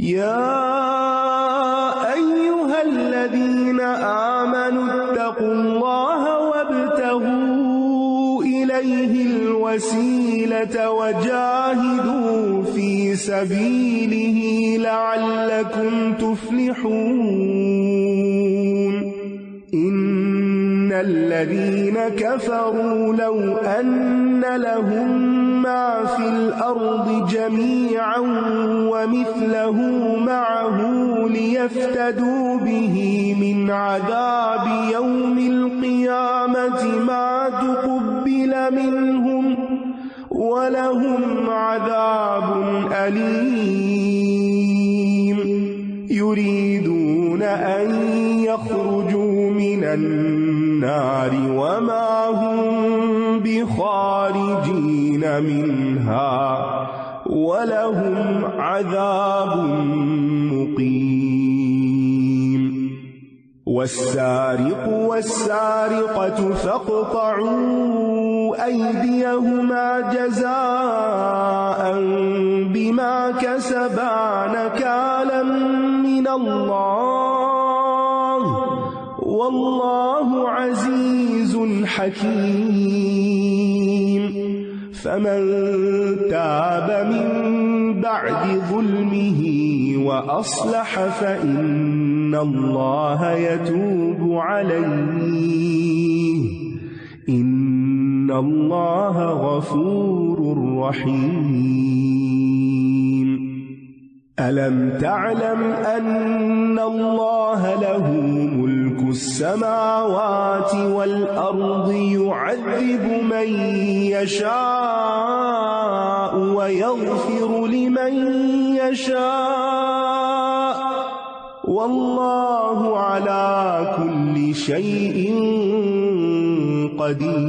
يا أيها الذين آمنوا اتقوا الله وابتغوا إليه الوسيلة وجاهدوا في سبيله لعلكم تفلحون إن الذين كفروا لو أن لهم ما في الأرض جميعا ومثله معه ليفتدوا به من عذاب يوم القيامة ما تقبل منهم ولهم عذاب أليم يريدون أن يخرجوا من النار وما هم بخارجين منها ولهم عذاب مقيم والسارق والسارقة فاقطعوا أيديهما جزاء بما كسبا نكالا من الله والله عزيز حكيم فمن تاب من بعد ظلمه وأصلح فإن الله يتوب عليه إن الله غفور رحيم ألم تعلم أن الله له ملك السماوات والأرض يعذب من يشاء ويغفر لمن يشاء والله على كل شيء قدير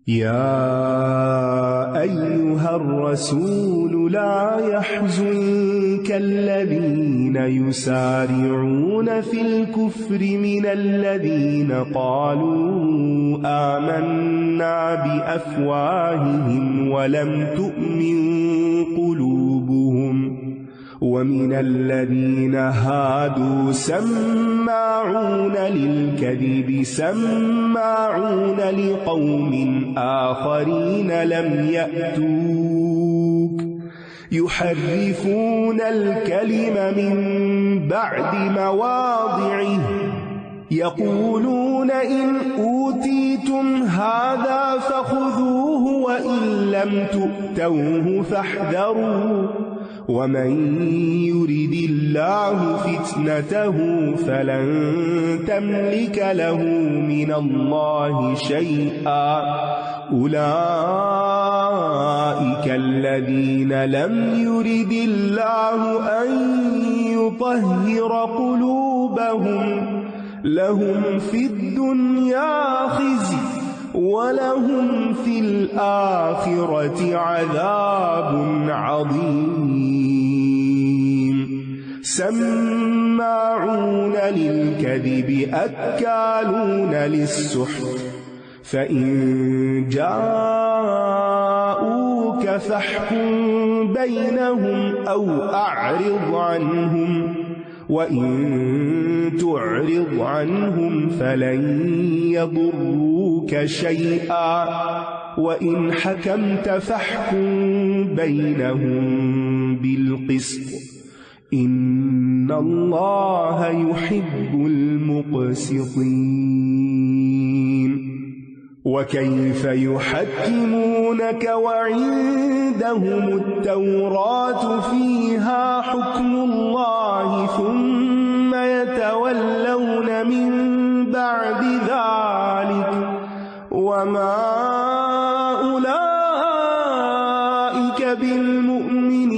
يا أيها الرسول لا يحزنك الذين يسارعون في الكفر من الذين قالوا آمنا بأفواههم ولم تؤمن قلوبهم ومن الذين هادوا سماعون للكذب سماعون لقوم آخرين لم يأتوك يحرفون الكلم من بعد مواضعه يقولون إن أوتيتم هذا فخذوه وإن لم تؤتوه فاحذروا ومن يرد الله فتنته فلن تملك له من الله شيئا أولئك الذين لم يرد الله أن يطهر قلوبهم لهم في الدنيا خزي ولهم في الآخرة عذاب عظيم سماعون للكذب أكالون للسحت فإن جاءوك فاحكم بينهم أو أعرض عنهم وإن تعرض عنهم فلن يضروك شيئا وإن حكمت فاحكم بينهم بالقسط إن الله يحب المقسطين وكيف يحكمونك وعندهم التوراة فيها حكم الله ثم يتولون من بعد ذلك وما أولئك بالمؤمنين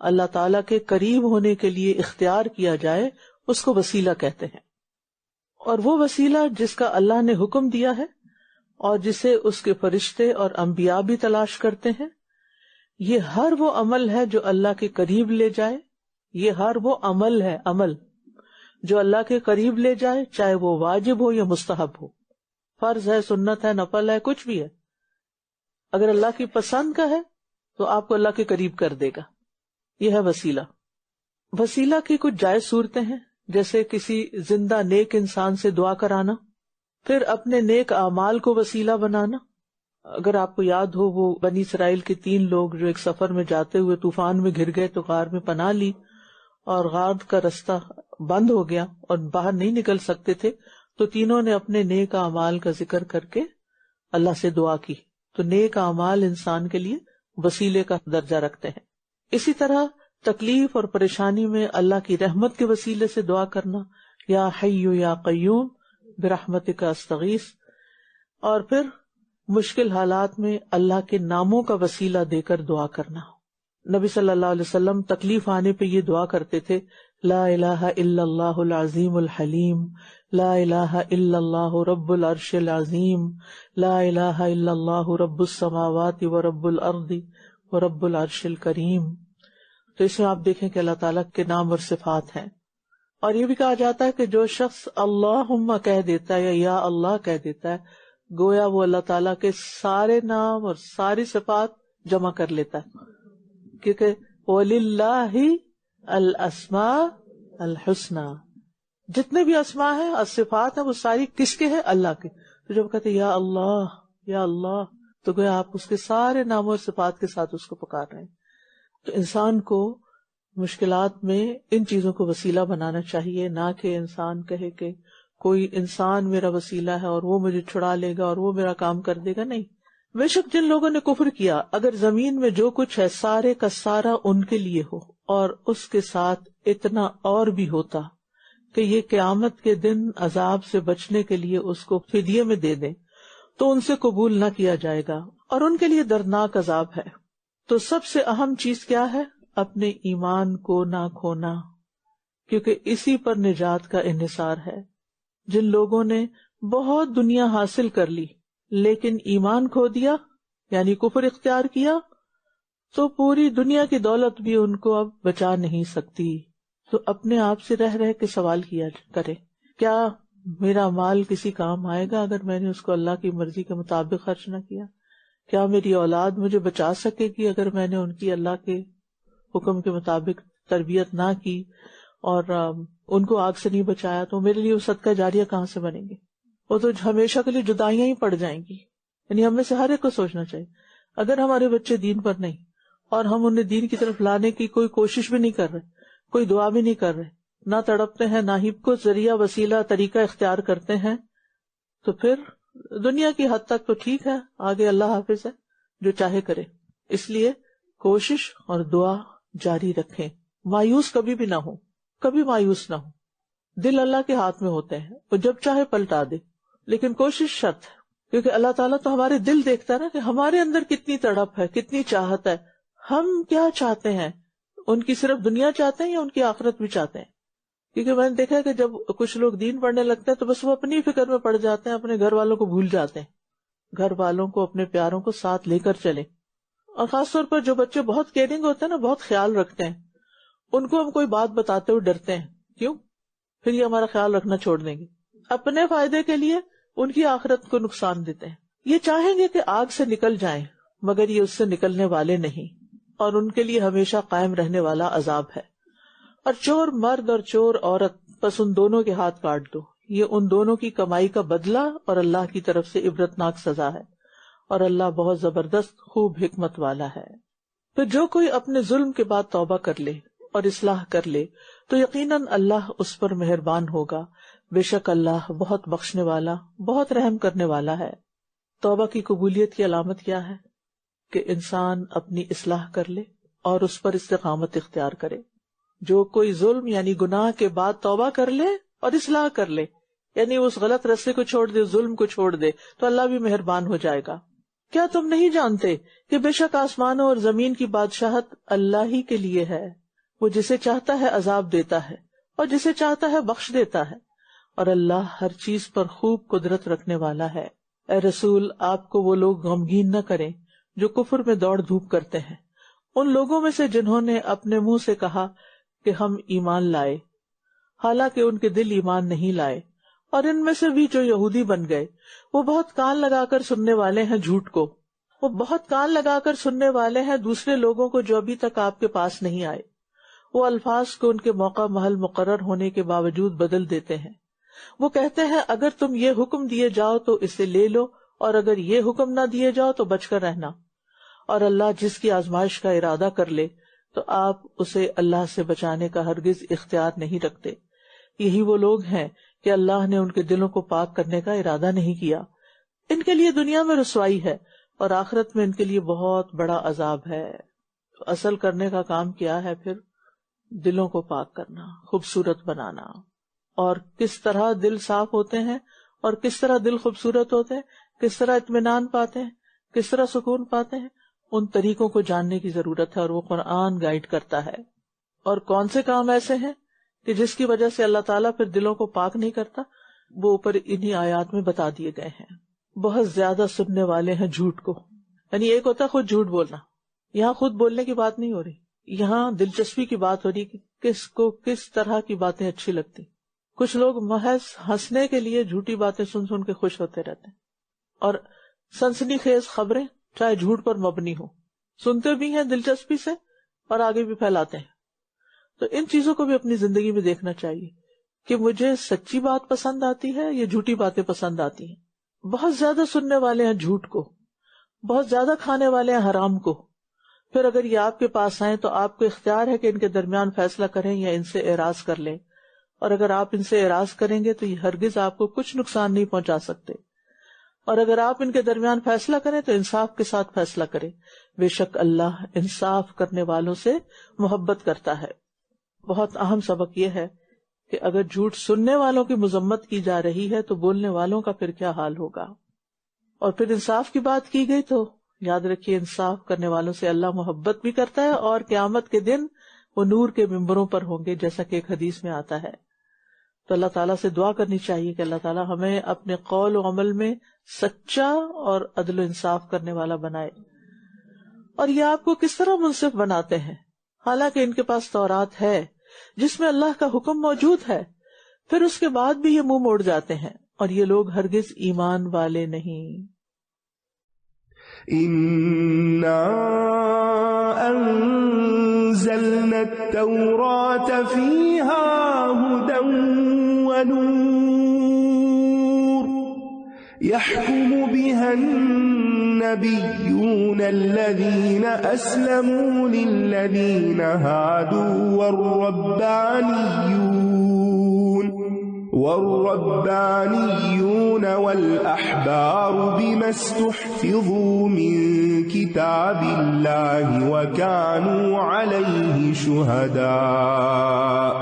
اللہ تعالیٰ کے قریب ہونے کے لیے اختیار کیا جائے اس کو وسیلہ کہتے ہیں. اور وہ وسیلہ جس کا اللہ نے حکم دیا ہے اور جسے اس کے فرشتے اور انبیاء بھی تلاش کرتے ہیں، یہ ہر وہ عمل ہے جو اللہ کے قریب لے جائے. یہ ہر وہ عمل ہے، عمل جو اللہ کے قریب لے جائے، چاہے وہ واجب ہو یا مستحب ہو، فرض ہے، سنت ہے، نفل ہے، کچھ بھی ہے. اگر اللہ کی پسند کا ہے تو آپ کو اللہ کے قریب کر دے گا. یہ ہے وسیلہ. وسیلہ کی کچھ جائز صورتیں ہیں، جیسے کسی زندہ نیک انسان سے دعا کرانا، پھر اپنے نیک اعمال کو وسیلہ بنانا. اگر آپ کو یاد ہو، وہ بنی اسرائیل کے 3 لوگ جو ایک سفر میں جاتے ہوئے طوفان میں گر گئے تو غار میں پناہ لی اور غار کا رستہ بند ہو گیا اور باہر نہیں نکل سکتے تھے، تو تینوں نے اپنے نیک اعمال کا ذکر کر کے اللہ سے دعا کی. تو نیک اعمال انسان کے لیے وسیلے کا درجہ رکھتے ہیں. اسی طرح تکلیف اور پریشانی میں اللہ کی رحمت کے وسیلے سے دعا کرنا، یا حی یا قیوم برحمتک استغیث. اور پھر مشکل حالات میں اللہ کے ناموں کا وسیلہ دے کر دعا کرنا. نبی صلی اللہ علیہ وسلم تکلیف آنے پہ یہ دعا کرتے تھے، لا الہ الا اللہ العظیم الحلیم، لا الہ الا اللہ رب العرش العظیم، لا الہ الا اللہ رب السماوات ورب الارض ورب العرش الکریم. تو اس میں آپ دیکھیں کہ اللہ تعالیٰ کے نام اور صفات ہیں. اور یہ بھی کہا جاتا ہے کہ جو شخص اللہم کہہ دیتا ہے یا اللہ کہہ دیتا ہے، گویا وہ اللہ تعالیٰ کے سارے نام اور ساری صفات جمع کر لیتا ہے، کیونکہ وَلِلَّهِ الْأَسْمَاءُ الْحُسْنَى، جتنے بھی اسماء ہیں، صفات ہیں، وہ ساری کس کے ہیں؟ اللہ کے. تو جب کہتے یا اللہ تو گویا آپ اس کے سارے ناموں اور صفات کے ساتھ اس کو پکار رہے ہیں. تو انسان کو مشکلات میں ان چیزوں کو وسیلہ بنانا چاہیے، نہ کہ انسان کہے کہ کوئی انسان میرا وسیلہ ہے اور وہ مجھے چھڑا لے گا اور وہ میرا کام کر دے گا. نہیں، بے شک جن لوگوں نے کفر کیا، اگر زمین میں جو کچھ ہے سارے کا سارا ان کے لیے ہو اور اس کے ساتھ اتنا اور بھی ہوتا کہ یہ قیامت کے دن عذاب سے بچنے کے لیے اس کو فدیے میں دے دیں، تو ان سے قبول نہ کیا جائے گا اور ان کے لیے دردناک عذاب ہے. تو سب سے اہم چیز کیا ہے؟ اپنے ایمان کو نہ کھونا، کیونکہ اسی پر نجات کا انحصار ہے. جن لوگوں نے بہت دنیا حاصل کر لی لیکن ایمان کھو دیا، یعنی کفر اختیار کیا، تو پوری دنیا کی دولت بھی ان کو اب بچا نہیں سکتی. تو اپنے آپ سے رہ رہ کے سوال کیا کرے، کیا میرا مال کسی کام آئے گا اگر میں نے اس کو اللہ کی مرضی کے مطابق خرچ نہ کیا؟ کیا میری اولاد مجھے بچا سکے گی اگر میں نے ان کی اللہ کے حکم کے مطابق تربیت نہ کی اور ان کو آگ سے نہیں بچایا؟ تو میرے لیے وہ صدقہ جاریہ کہاں سے بنیں گے؟ وہ تو ہمیشہ کے لیے جدائیاں ہی پڑ جائیں گی. یعنی ہمیں سے ہر ایک کو سوچنا چاہیے، اگر ہمارے بچے دین پر نہیں اور ہم انہیں دین کی طرف لانے کی کوئی کوشش بھی نہیں کر رہے، کوئی دعا بھی نہیں کر رہے، نہ تڑپتے ہیں، نہ ہی کو ذریعہ وسیلہ طریقہ اختیار کرتے ہیں، تو پھر دنیا کی حد تک تو ٹھیک ہے، آگے اللہ حافظ ہے، جو چاہے کرے. اس لیے کوشش اور دعا جاری رکھیں، مایوس کبھی بھی نہ ہو، کبھی مایوس نہ ہو. دل اللہ کے ہاتھ میں ہوتے ہیں، وہ جب چاہے پلٹا دے، لیکن کوشش شرط ہے، کیونکہ اللہ تعالیٰ تو ہمارے دل دیکھتا ہے نا کہ ہمارے اندر کتنی تڑپ ہے، کتنی چاہت ہے، ہم کیا چاہتے ہیں. ان کی صرف دنیا چاہتے ہیں یا ان کی آخرت بھی چاہتے ہیں؟ کیونکہ میں نے دیکھا کہ جب کچھ لوگ دین پڑھنے لگتے ہیں تو بس وہ اپنی فکر میں پڑ جاتے ہیں، اپنے گھر والوں کو بھول جاتے ہیں. گھر والوں کو، اپنے پیاروں کو ساتھ لے کر چلیں. اور خاص طور پر جو بچے بہت کیئرنگ ہوتے ہیں نا، بہت خیال رکھتے ہیں، ان کو ہم کوئی بات بتاتے ہوئے ڈرتے ہیں. کیوں؟ پھر یہ ہمارا خیال رکھنا چھوڑ دیں گے، اپنے فائدے کے لیے ان کی آخرت کو نقصان دیتے ہیں. یہ چاہیں گے کہ آگ سے نکل جائیں، مگر یہ اس سے نکلنے والے نہیں، اور ان کے لیے ہمیشہ قائم رہنے والا عذاب ہے. اور چور مرد اور چور عورت، بس ان دونوں کے ہاتھ کاٹ دو، یہ ان دونوں کی کمائی کا بدلہ اور اللہ کی طرف سے عبرتناک سزا ہے، اور اللہ بہت زبردست خوب حکمت والا ہے. پھر جو کوئی اپنے ظلم کے بعد توبہ کر لے اور اصلاح کر لے تو یقیناً اللہ اس پر مہربان ہوگا، بے شک اللہ بہت بخشنے والا، بہت رحم کرنے والا ہے. توبہ کی قبولیت کی علامت کیا ہے؟ کہ انسان اپنی اصلاح کر لے اور اس پر استقامت اختیار کرے. جو کوئی ظلم یعنی گناہ کے بعد توبہ کر لے اور اصلاح کر لے، یعنی اس غلط رستے کو چھوڑ دے، ظلم کو چھوڑ دے، تو اللہ بھی مہربان ہو جائے گا. کیا تم نہیں جانتے کہ بے شک آسمانوں اور زمین کی بادشاہت اللہ ہی کے لیے ہے؟ وہ جسے چاہتا ہے عذاب دیتا ہے اور جسے چاہتا ہے بخش دیتا ہے، اور اللہ ہر چیز پر خوب قدرت رکھنے والا ہے۔ اے رسول، آپ کو وہ لوگ غمگین نہ کریں جو کفر میں دوڑ دھوپ کرتے ہیں، ان لوگوں میں سے جنہوں نے اپنے منہ سے کہا کہ ہم ایمان لائے، حالانکہ ان کے دل ایمان نہیں لائے، اور ان میں سے بھی جو یہودی بن گئے، وہ بہت کان لگا کر سننے والے ہیں جھوٹ کو، وہ بہت کان لگا کر سننے والے ہیں دوسرے لوگوں کو جو ابھی تک آپ کے پاس نہیں آئے۔ وہ الفاظ کو ان کے موقع محل مقرر ہونے کے باوجود بدل دیتے ہیں۔ وہ کہتے ہیں اگر تم یہ حکم دیے جاؤ تو اسے لے لو، اور اگر یہ حکم نہ دیے جاؤ تو بچ کر رہنا، اور اللہ جس کی آزمائش کا ارادہ کر لے تو آپ اسے اللہ سے بچانے کا ہرگز اختیار نہیں رکھتے۔ یہی وہ لوگ ہیں کہ اللہ نے ان کے دلوں کو پاک کرنے کا ارادہ نہیں کیا، ان کے لیے دنیا میں رسوائی ہے اور آخرت میں ان کے لیے بہت بڑا عذاب ہے۔ تو اصل کرنے کا کام کیا ہے پھر؟ دلوں کو پاک کرنا، خوبصورت بنانا۔ اور کس طرح دل صاف ہوتے ہیں اور کس طرح دل خوبصورت ہوتے ہیں، کس طرح اطمینان پاتے ہیں، کس طرح سکون پاتے ہیں، ان طریقوں کو جاننے کی ضرورت ہے، اور وہ قرآن گائیڈ کرتا ہے۔ اور کون سے کام ایسے ہیں کہ جس کی وجہ سے اللہ تعالیٰ پھر دلوں کو پاک نہیں کرتا، وہ اوپر انہی آیات میں بتا دیے گئے ہیں۔ بہت زیادہ سننے والے ہیں جھوٹ کو، یعنی ایک ہوتا ہے خود جھوٹ بولنا، یہاں خود بولنے کی بات نہیں ہو رہی، یہاں دلچسپی کی بات ہو رہی کہ کس کو کس طرح کی باتیں اچھی لگتی۔ کچھ لوگ محض ہنسنے کے لیے جھوٹی باتیں سن سن کے خوش ہوتے رہتے ہیں، اور سنسنی خیز خبریں چاہے جھوٹ پر مبنی ہو سنتے بھی ہیں دلچسپی سے اور آگے بھی پھیلاتے ہیں۔ تو ان چیزوں کو بھی اپنی زندگی میں دیکھنا چاہیے کہ مجھے سچی بات پسند آتی ہے یا جھوٹی باتیں پسند آتی ہیں۔ بہت زیادہ سننے والے ہیں جھوٹ کو، بہت زیادہ کھانے والے ہیں حرام کو، پھر اگر یہ آپ کے پاس آئیں تو آپ کو اختیار ہے کہ ان کے درمیان فیصلہ کریں یا ان سے اعراض کر لیں، اور اگر آپ ان سے اعراض کریں گے تو یہ ہرگز آپ کو کچھ نقصان نہیں پہنچا سکتے، اور اگر آپ ان کے درمیان فیصلہ کریں تو انصاف کے ساتھ فیصلہ کریں، بے شک اللہ انصاف کرنے والوں سے محبت کرتا ہے۔ بہت اہم سبق یہ ہے کہ اگر جھوٹ سننے والوں کی مذمت کی جا رہی ہے تو بولنے والوں کا پھر کیا حال ہوگا۔ اور پھر انصاف کی بات کی گئی تو یاد رکھیے انصاف کرنے والوں سے اللہ محبت بھی کرتا ہے، اور قیامت کے دن وہ نور کے ممبروں پر ہوں گے، جیسا کہ ایک حدیث میں آتا ہے۔ تو اللہ تعالیٰ سے دعا کرنی چاہیے کہ اللہ تعالیٰ ہمیں اپنے قول و عمل میں سچا اور عدل و انصاف کرنے والا بنائے۔ اور یہ آپ کو کس طرح منصف بناتے ہیں؟ حالانکہ ان کے پاس تورات ہے جس میں اللہ کا حکم موجود ہے، پھر اس کے بعد بھی یہ منہ موڑ جاتے ہیں، اور یہ لوگ ہرگز ایمان والے نہیں۔ إنا أنزلنا التوراة فيها هدى ونور يحكم بها النبيون الذين أسلموا للذين هادوا والربانيون والأحبار بما استحفظوا من كتاب الله وكانوا عليه شهداء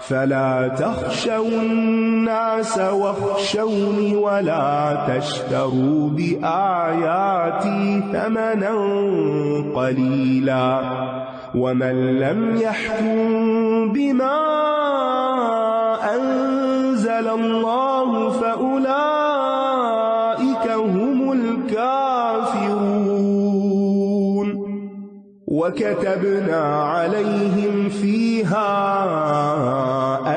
فلا تخشوا الناس واخشوني ولا تشتروا بآياتي ثمنا قليلا ومن لم يحكم بما أنزل الله فأولئك هم الكافرون وكتبنا عليهم فيها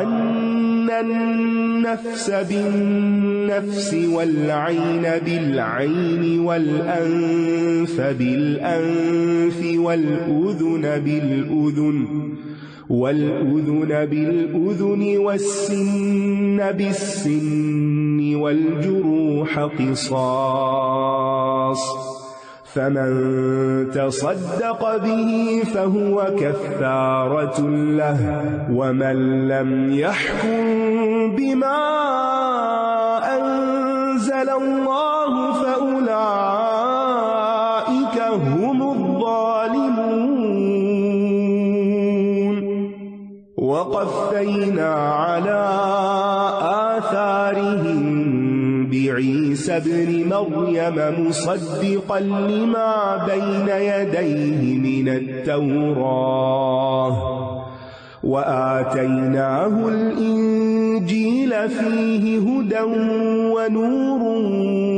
أن النفس بالنفس والعين بالعين والأنف بالأنف والأذن بالأذن والسن بالسن والجروح قصاص فمن تصدق به فهو كفارة له ومن لم يحكم بما أنزل الله فأولئك هم الظالمون وقفينا على آثارهم بعيسى عيسى ابن مريم مصدقا لما بين يديه من التوراة وآتيناه الإنجيل فيه هدى ونور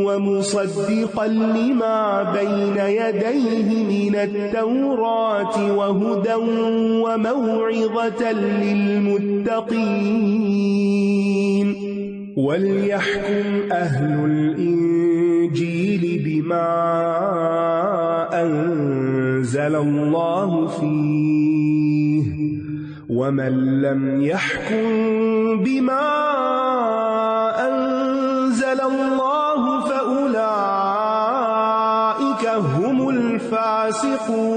ومصدقا لما بين يديه من التوراة وهدى وموعظة للمتقين وليحكم أهل الإنجيل بما أنزل الله فيه ومن لم يحكم بما أنزل الله فأولئك هم الفاسقون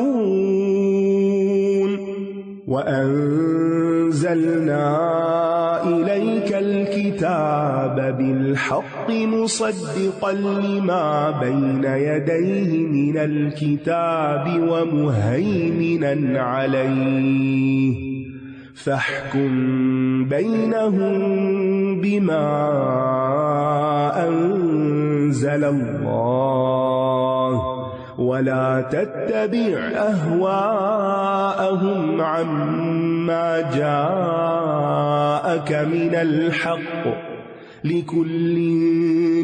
وأنزلنا إليك الكتاب بالحق مصدقا لما بين يديه من الكتاب ومهيمنا عليه فاحكم بينهم بما أنزل الله ولا تتبع أهواءهم عما جاءك من الحق لكل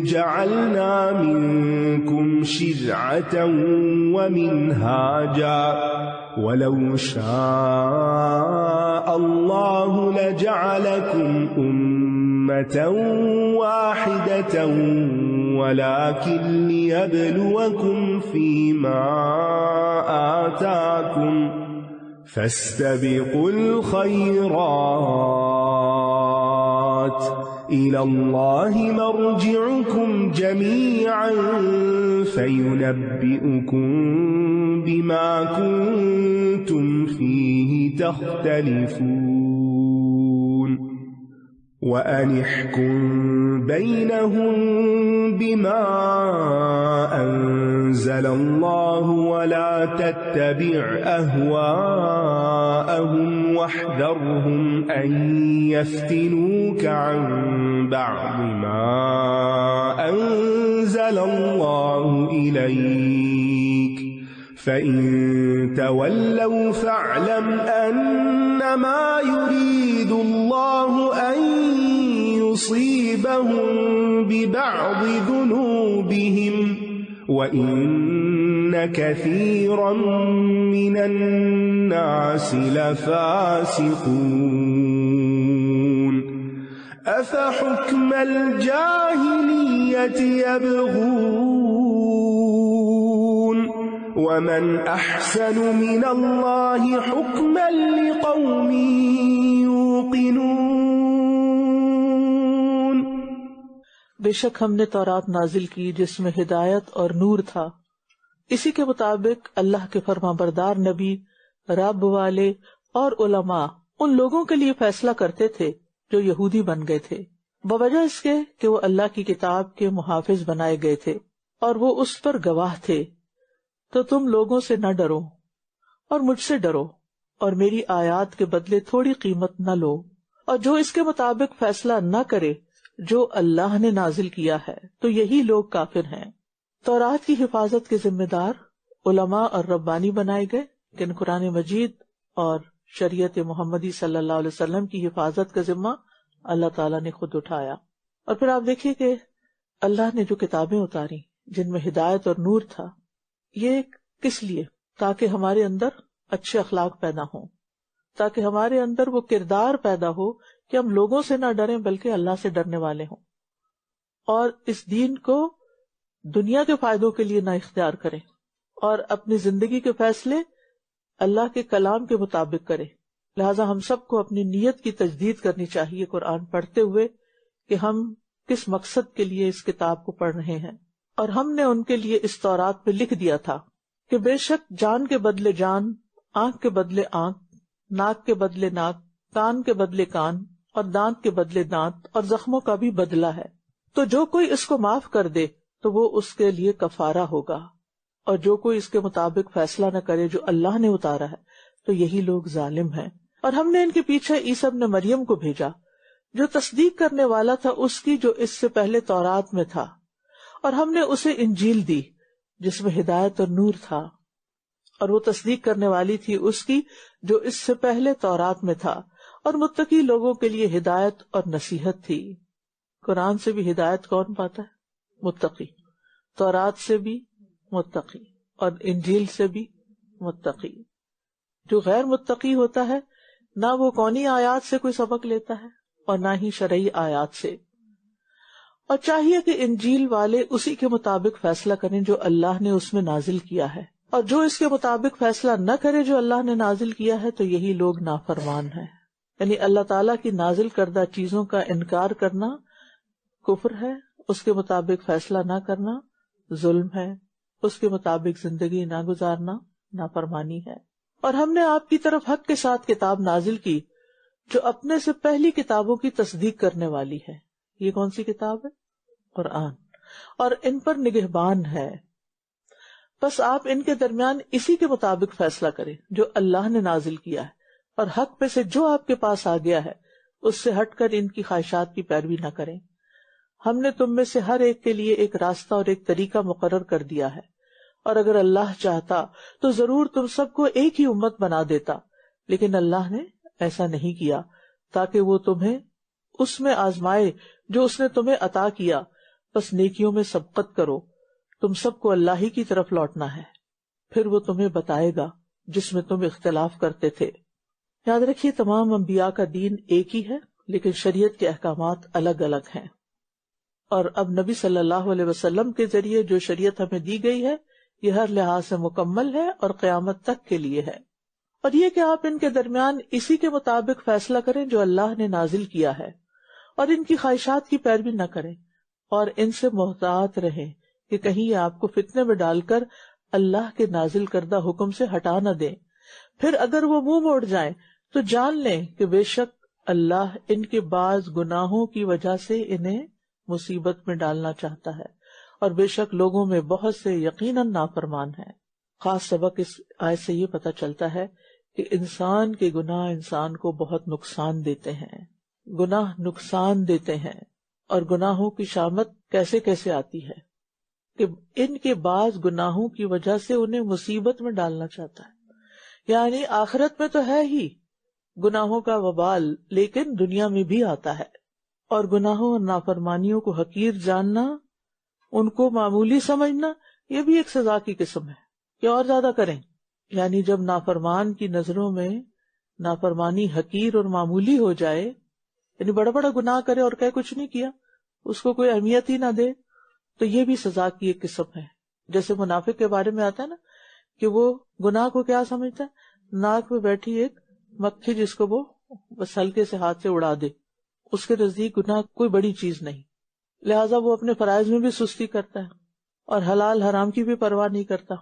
جعلنا منكم شرعة ومنهاجا ولو شاء الله لجعلكم أمة واحدة ولكن ليبلوكم فيما آتاكم فاستبقوا الخيرات إلى الله مرجعكم جميعا فينبئكم بما كنتم فيه تختلفون وأن احكم بينهم بما أنزل الله ولا تتبع أهواءهم واحذرهم أن يفتنوك عن بعض ما أنزل الله إليك فإن تولوا فاعلم أنما يريد الله أن يصيبهم ببعض ذنوبهم وإن كثيرا من الناس لفاسقون أفحكم الجاهلية يبغون ومن أحسن من الله حكما لقوم يوقنون بے شک ہم نے تورات نازل کی جس میں ہدایت اور نور تھا، اسی کے مطابق اللہ کے فرما بردار نبی، رب والے اور علماء ان لوگوں کے لیے فیصلہ کرتے تھے جو یہودی بن گئے تھے، بوجہ اس کے کہ وہ اللہ کی کتاب کے محافظ بنائے گئے تھے اور وہ اس پر گواہ تھے۔ تو تم لوگوں سے نہ ڈرو اور مجھ سے ڈرو اور میری آیات کے بدلے تھوڑی قیمت نہ لو، اور جو اس کے مطابق فیصلہ نہ کرے جو اللہ نے نازل کیا ہے تو یہی لوگ کافر ہیں۔ تورات کی حفاظت کے ذمہ دار علماء اور ربانی بنائے گئے، لیکن قرآن مجید اور شریعت محمدی صلی اللہ علیہ وسلم کی حفاظت کا ذمہ اللہ تعالیٰ نے خود اٹھایا۔ اور پھر آپ دیکھیے کہ اللہ نے جو کتابیں اتاری جن میں ہدایت اور نور تھا، یہ کس لیے؟ تاکہ ہمارے اندر اچھے اخلاق پیدا ہوں، تاکہ ہمارے اندر وہ کردار پیدا ہو کہ ہم لوگوں سے نہ ڈریں بلکہ اللہ سے ڈرنے والے ہوں، اور اس دین کو دنیا کے فائدوں کے لیے نہ اختیار کریں، اور اپنی زندگی کے فیصلے اللہ کے کلام کے مطابق کریں۔ لہٰذا ہم سب کو اپنی نیت کی تجدید کرنی چاہیے قرآن پڑھتے ہوئے کہ ہم کس مقصد کے لیے اس کتاب کو پڑھ رہے ہیں۔ اور ہم نے ان کے لیے اس تورات پہ لکھ دیا تھا کہ بے شک جان کے بدلے جان، آنکھ کے بدلے آنکھ، ناک کے بدلے ناک، کان کے بدلے کان، اور دانت کے بدلے دانت، اور زخموں کا بھی بدلہ ہے۔ تو جو کوئی اس کو معاف کر دے تو وہ اس کے لیے کفارہ ہوگا، اور جو کوئی اس کے مطابق فیصلہ نہ کرے جو اللہ نے اتارا ہے تو یہی لوگ ظالم ہیں۔ اور ہم نے ان کے پیچھے عیسیٰ ابن مریم کو بھیجا جو تصدیق کرنے والا تھا اس کی جو اس سے پہلے تورات میں تھا، اور ہم نے اسے انجیل دی جس میں ہدایت اور نور تھا، اور وہ تصدیق کرنے والی تھی اس کی جو اس سے پہلے تورات میں تھا، اور متقی لوگوں کے لیے ہدایت اور نصیحت تھی۔ قرآن سے بھی ہدایت کون پاتا ہے؟ متقی۔ تورات سے بھی متقی، اور انجیل سے بھی متقی۔ جو غیر متقی ہوتا ہے نہ وہ کونی آیات سے کوئی سبق لیتا ہے اور نہ ہی شرعی آیات سے، اور چاہیے کہ انجیل والے اسی کے مطابق فیصلہ کریں جو اللہ نے اس میں نازل کیا ہے، اور جو اس کے مطابق فیصلہ نہ کرے جو اللہ نے نازل کیا ہے تو یہی لوگ نافرمان ہیں۔ یعنی اللہ تعالیٰ کی نازل کردہ چیزوں کا انکار کرنا کفر ہے، اس کے مطابق فیصلہ نہ کرنا ظلم ہے، اس کے مطابق زندگی نہ گزارنا نافرمانی ہے۔ اور ہم نے آپ کی طرف حق کے ساتھ کتاب نازل کی جو اپنے سے پہلی کتابوں کی تصدیق کرنے والی ہے۔ یہ کون سی کتاب ہے؟ قرآن، اور ان پر نگہبان ہے۔ بس آپ ان کے درمیان اسی کے مطابق فیصلہ کریں جو اللہ نے نازل کیا ہے، اور حق میں سے جو آپ کے پاس آ گیا ہے اس سے ہٹ کر ان کی خواہشات کی پیروی نہ کریں۔ ہم نے تم میں سے ہر ایک کے لیے ایک راستہ اور ایک طریقہ مقرر کر دیا ہے، اور اگر اللہ چاہتا تو ضرور تم سب کو ایک ہی امت بنا دیتا، لیکن اللہ نے ایسا نہیں کیا تاکہ وہ تمہیں اس میں آزمائے جو اس نے تمہیں عطا کیا۔ بس نیکیوں میں سبقت کرو، تم سب کو اللہ ہی کی طرف لوٹنا ہے، پھر وہ تمہیں بتائے گا جس میں تم اختلاف کرتے تھے۔ یاد رکھیے تمام انبیاء کا دین ایک ہی ہے، لیکن شریعت کے احکامات الگ الگ ہیں، اور اب نبی صلی اللہ علیہ وسلم کے ذریعے جو شریعت ہمیں دی گئی ہے یہ ہر لحاظ سے مکمل ہے اور قیامت تک کے لیے ہے۔ اور یہ کہ آپ ان کے درمیان اسی کے مطابق فیصلہ کریں جو اللہ نے نازل کیا ہے، اور ان کی خواہشات کی پیروی نہ کریں، اور ان سے محتاط رہیں کہ کہیں یہ آپ کو فتنے میں ڈال کر اللہ کے نازل کردہ حکم سے ہٹا نہ دیں۔ پھر اگر وہ منہ موڑ جائیں تو جان لیں کہ بے شک اللہ ان کے بعض گناہوں کی وجہ سے انہیں مصیبت میں ڈالنا چاہتا ہے، اور بے شک لوگوں میں بہت سے یقیناً نافرمان ہیں۔ خاص سبق اس آیت سے یہ پتہ چلتا ہے کہ انسان کے گناہ انسان کو بہت نقصان دیتے ہیں، گناہ نقصان دیتے ہیں، اور گناہوں کی شامت کیسے کیسے آتی ہے کہ ان کے بعض گناہوں کی وجہ سے انہیں مصیبت میں ڈالنا چاہتا ہے۔ یعنی آخرت میں تو ہے ہی گناہوں کا وبال، لیکن دنیا میں بھی آتا ہے، اور گناہوں اور نافرمانیوں کو حقیر جاننا، ان کو معمولی سمجھنا، یہ بھی ایک سزا کی قسم ہے کہ اور زیادہ کریں۔ یعنی جب نافرمان کی نظروں میں نافرمانی حقیر اور معمولی ہو جائے، یعنی بڑا بڑا گناہ کرے اور کہے کچھ نہیں کیا، اس کو کوئی اہمیت ہی نہ دے، تو یہ بھی سزا کی ایک قسم ہے۔ جیسے منافق کے بارے میں آتا ہے نا کہ وہ گناہ کو کیا سمجھتا ہے؟ ناک میں بیٹھی ایک مکھی جس کو وہ بس ہلکے سے ہاتھ سے اڑا دے، اس کے نزدیک گناہ کوئی بڑی چیز نہیں، لہٰذا وہ اپنے فرائض میں بھی سستی کرتا ہے اور حلال حرام کی بھی پرواہ نہیں کرتا۔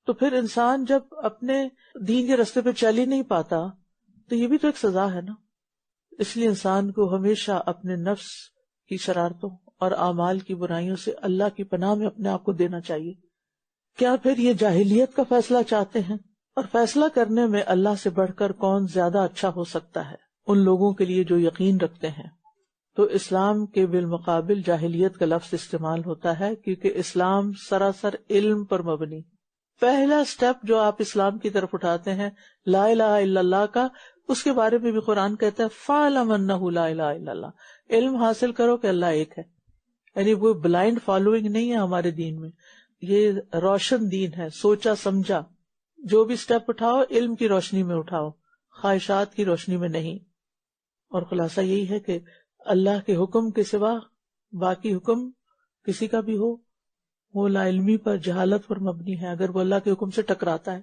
تو پھر انسان جب اپنے دین کے راستے پہ چل ہی نہیں پاتا تو یہ بھی تو ایک سزا ہے نا۔ اس لیے انسان کو ہمیشہ اپنے نفس کی شرارتوں اور اعمال کی برائیوں سے اللہ کی پناہ میں اپنے آپ کو دینا چاہیے۔ کیا پھر یہ جاہلیت کا فیصلہ چاہتے ہیں؟ اور فیصلہ کرنے میں اللہ سے بڑھ کر کون زیادہ اچھا ہو سکتا ہے ان لوگوں کے لیے جو یقین رکھتے ہیں۔ تو اسلام کے بالمقابل جاہلیت کا لفظ استعمال ہوتا ہے کیونکہ اسلام سراسر علم پر مبنی۔ پہلا سٹیپ جو آپ اسلام کی طرف اٹھاتے ہیں لا الہ الا اللہ کا، اس کے بارے میں بھی قرآن کہتا ہے فَاعْلَمْ أَنَّهُ لَا إِلَهَ إِلَّا اللَّهُ، علم حاصل کرو کہ اللہ ایک ہے۔ یعنی وہ بلائنڈ فالوئنگ نہیں ہے ہمارے دین میں، یہ روشن دین ہے، سوچا سمجھا۔ جو بھی سٹیپ اٹھاؤ علم کی روشنی میں اٹھاؤ، خواہشات کی روشنی میں نہیں۔ اور خلاصہ یہی ہے کہ اللہ کے حکم کے سوا باقی حکم کسی کا بھی ہو وہ لا علمی پر، جہالت پر مبنی ہے، اگر وہ اللہ کے حکم سے ٹکراتا ہے۔